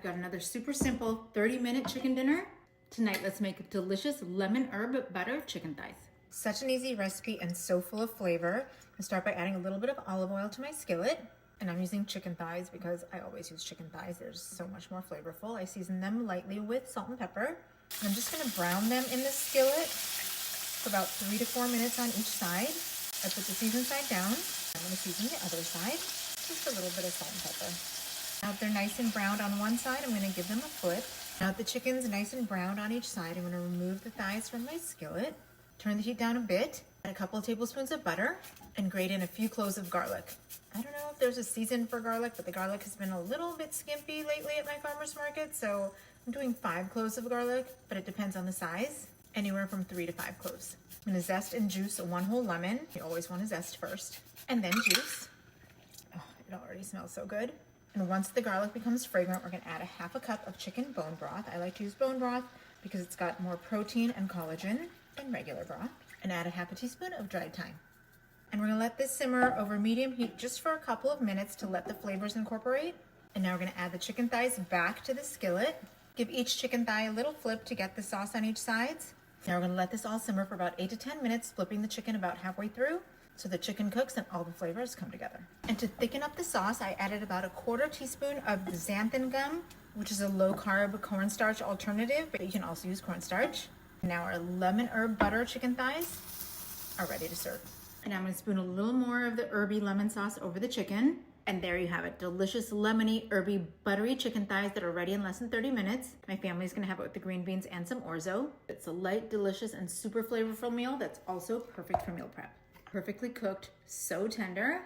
I've got another super simple 30-minute chicken dinner. Tonight, let's make delicious lemon herb butter chicken thighs. Such an easy recipe and so full of flavor. I start by adding a little bit of olive oil to my skillet. And I'm using chicken thighs because I always use chicken thighs. They're so much more flavorful. I season them lightly with salt and pepper. And I'm just gonna brown them in the skillet for about 3 to 4 minutes on each side. I put the seasoned side down. I'm gonna season the other side. Just a little bit of salt and pepper. Now if they're nice and browned on one side, I'm gonna give them a flip. Now that the chicken's nice and browned on each side, I'm gonna remove the thighs from my skillet. Turn the heat down a bit, add a couple of tablespoons of butter, and grate in a few cloves of garlic. I don't know if there's a season for garlic, but the garlic has been a little bit skimpy lately at my farmer's market, so I'm doing 5 cloves of garlic, but it depends on the size, anywhere from 3 to 5 cloves. I'm gonna zest and juice 1 whole lemon. You always wanna zest first, and then juice. Oh, it already smells so good. And once the garlic becomes fragrant, we're gonna add a 1/2 cup of chicken bone broth. I like to use bone broth because it's got more protein and collagen than regular broth. And add a 1/2 teaspoon of dried thyme. And we're gonna let this simmer over medium heat just for a couple of minutes to let the flavors incorporate. And now we're gonna add the chicken thighs back to the skillet. Give each chicken thigh a little flip to get the sauce on each side. Now we're gonna let this all simmer for about 8 to 10 minutes, flipping the chicken about halfway through so the chicken cooks and all the flavors come together. And to thicken up the sauce, I added about 1/4 teaspoon of xanthan gum, which is a low-carb cornstarch alternative, but you can also use cornstarch. Now our lemon herb butter chicken thighs are ready to serve. And I'm gonna spoon a little more of the herby lemon sauce over the chicken. And there you have it, delicious lemony, herby, buttery chicken thighs that are ready in less than 30 minutes. My family's gonna have it with the green beans and some orzo. It's a light, delicious, and super flavorful meal that's also perfect for meal prep. Perfectly cooked, so tender.